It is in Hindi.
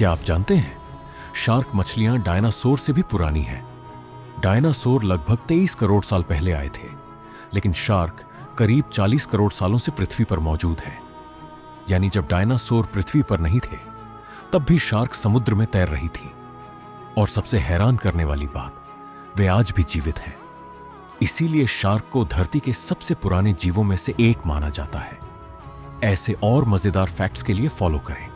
क्या आप जानते हैं, शार्क मछलियां डायनासोर से भी पुरानी हैं। डायनासोर लगभग 23 करोड़ साल पहले आए थे, लेकिन शार्क करीब 40 करोड़ सालों से पृथ्वी पर मौजूद है। यानी जब डायनासोर पृथ्वी पर नहीं थे, तब भी शार्क समुद्र में तैर रही थी। और सबसे हैरान करने वाली बात, वे आज भी जीवित हैं। इसीलिए शार्क को धरती के सबसे पुराने जीवों में से एक माना जाता है। ऐसे और मजेदार फैक्ट्स के लिए फॉलो करें।